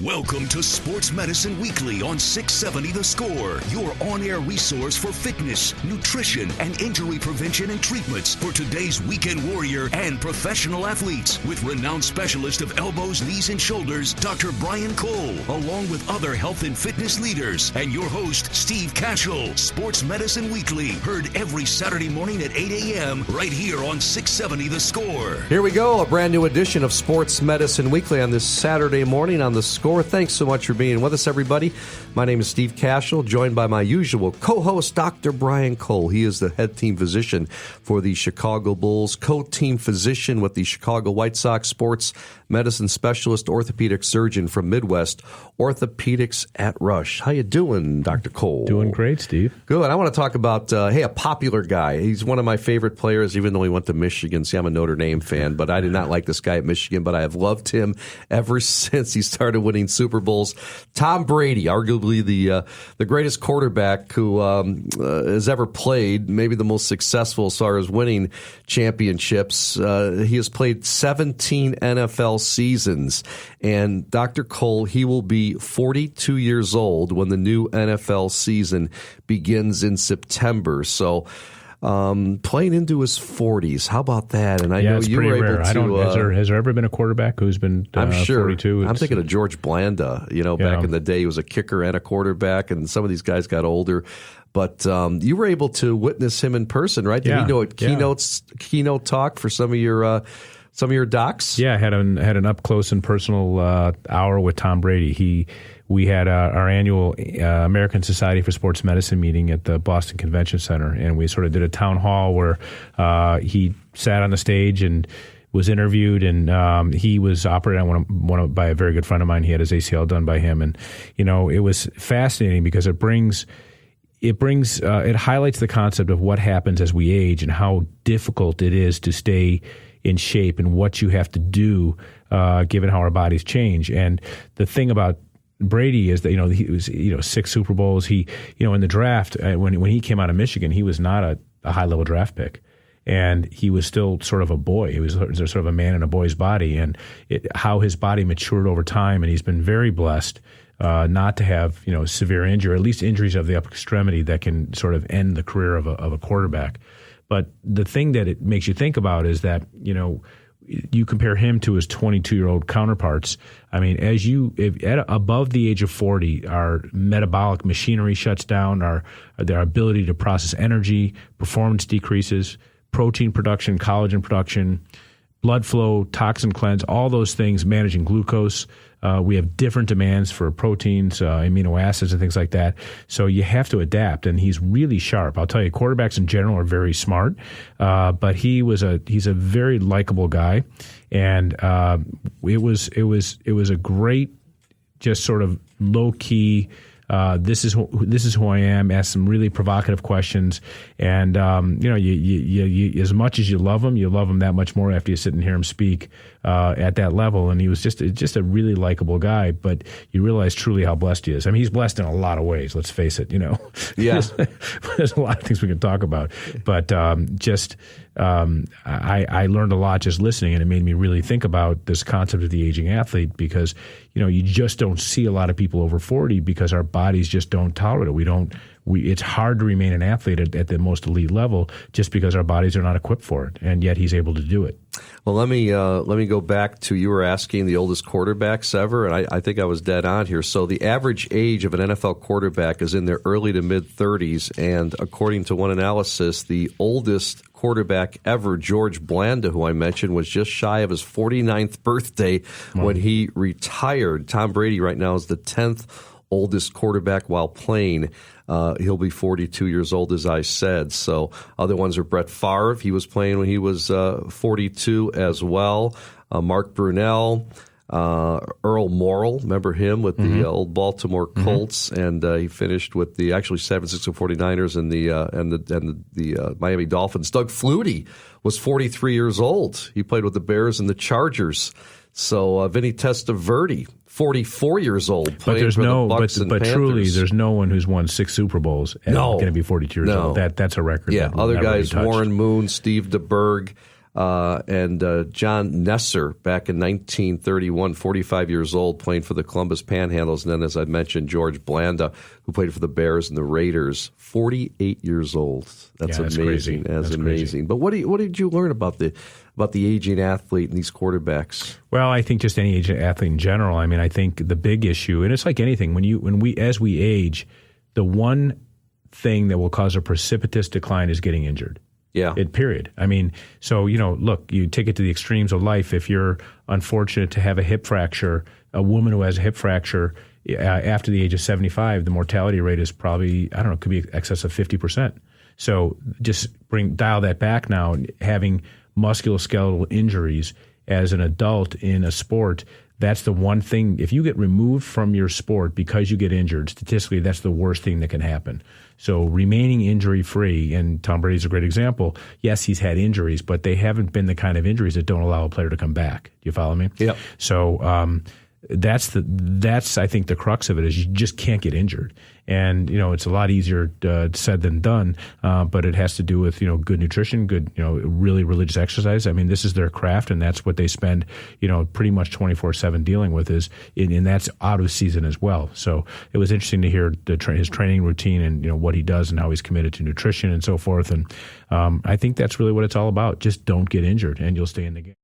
Welcome to Sports Medicine Weekly on 670 The Score, your on-air resource for fitness, nutrition, and injury prevention and treatments for today's weekend warrior and professional athletes, with renowned specialist of elbows, knees, and shoulders, Dr. Brian Cole, along with other health and fitness leaders, and your host, Steve Kashul. Sports Medicine Weekly, heard every Saturday morning at 8 a.m. right here on 670 The Score. Here we go, a brand new edition of Sports Medicine Weekly on this Saturday morning on The Score. Thanks so much for being with us, everybody. My name is Steve Kashul, joined by my usual co-host, Dr. Brian Cole. He is the head team physician for the Chicago Bulls, co-team physician with the Chicago White Sox, sports medicine specialist, orthopedic surgeon from Midwest Orthopedics at Rush. How you doing, Dr. Cole? Doing great, Steve. Good. I want to talk about, a popular guy. He's one of my favorite players, even though he went to Michigan. See, I'm a Notre Dame fan, but I did not like this guy at Michigan, but I have loved him ever since he started winning Super Bowls. Tom Brady, arguably the greatest quarterback who has ever played, maybe the most successful as far as winning championships. He has played 17 NFL seasons. And Dr. Cole, he will be 42 years old when the new NFL season begins in September. So playing into his 40s. How about that? And I know you were able to. Has there ever been a quarterback who's been I'm sure. 42? I'm thinking of George Blanda. Back in the day, he was a kicker and a quarterback, and some of these guys got older. But you were able to witness him in person, right? Did he know it keynote talk for some of your docs? Yeah, I had an up close and personal hour with Tom Brady. We had our annual American Society for Sports Medicine meeting at the Boston Convention Center, and we sort of did a town hall where he sat on the stage and was interviewed, and he was operated on by a very good friend of mine. He had his ACL done by him, and it was fascinating because it highlights the concept of what happens as we age and how difficult it is to stay in shape and what you have to do given how our bodies change. And the thing about Brady is that he was 6 Super Bowls. He in the draft when he came out of Michigan, he was not a high level draft pick, and he was still sort of a boy. He was sort of a man in a boy's body, and how his body matured over time. And he's been very blessed not to have severe injury, or at least injuries of the upper extremity that can sort of end the career of a quarterback. But the thing that it makes you think about is that you compare him to his 22-year-old counterparts. I mean, above the age of 40, our metabolic machinery shuts down, our ability to process energy, performance decreases, protein production, collagen production, blood flow, toxin cleanse, all those things, managing glucose. We have different demands for proteins, amino acids, and things like that. So you have to adapt, and he's really sharp. I'll tell you, quarterbacks in general are very smart, but he's a very likable guy, and it was a great, just sort of low key. This is who I am. Ask some really provocative questions, and you as much as you love him that much more after you sit and hear him speak at that level. And he was just a really likable guy. But you realize truly how blessed he is. I mean, he's blessed in a lot of ways. Let's face it. Yeah. There's a lot of things we can talk about, but I learned a lot just listening, and it made me really think about this concept of the aging athlete, because you just don't see a lot of people over 40 because our bodies just don't tolerate it. It's hard to remain an athlete at the most elite level just because our bodies are not equipped for it, and yet he's able to do it. Well, let me go back to, you were asking the oldest quarterbacks ever, and I think I was dead on here. So the average age of an NFL quarterback is in their early to mid-30s, and according to one analysis, the oldest quarterback ever, George Blanda, who I mentioned, was just shy of his 49th birthday when he retired. Tom Brady right now is the 10th oldest quarterback while playing. He'll be 42 years old, as I said. So other ones are Brett Favre. He was playing when he was 42 as well. Mark Brunell, Earl Morrall, remember him with the old Baltimore Colts, and he finished with the San Francisco 49ers and the Miami Dolphins. Doug Flutie was 43 years old. He played with the Bears and the Chargers. So Vinny Testaverde, 44 years old, playing for the Bucks and Panthers. Truly, there's no one who's won 6 Super Bowls and going to be 42 years old. That's a record. Yeah, other guys, Warren Moon, Steve DeBerg, And John Nesser, back in 1931, 45 years old, playing for the Columbus Panhandles. And then, as I mentioned, George Blanda, who played for the Bears and the Raiders, 48 years old. That's amazing. That's amazing. Crazy. But what did you learn about the aging athlete and these quarterbacks? Well, I think just any aging athlete in general. I mean, I think the big issue, and it's like anything, as we age, the one thing that will cause a precipitous decline is getting injured. Yeah. Period. I mean, so, look, you take it to the extremes of life. If you're unfortunate to have a hip fracture, a woman who has a hip fracture after the age of 75, the mortality rate is probably, could be excess of 50%. So just dial that back now. Having musculoskeletal injuries as an adult in a sport, that's the one thing. If you get removed from your sport because you get injured, statistically, that's the worst thing that can happen. So remaining injury-free, and Tom Brady's a great example. Yes, he's had injuries, but they haven't been the kind of injuries that don't allow a player to come back. Do you follow me? Yep. So that's I think the crux of it is you just can't get injured. And, it's a lot easier said than done, but it has to do with, good nutrition, good, really religious exercise. I mean, this is their craft, and that's what they spend, pretty much 24/7 dealing with and that's out of season as well. So it was interesting to hear his training routine and, what he does and how he's committed to nutrition and so forth. And I think that's really what it's all about. Just don't get injured and you'll stay in the game.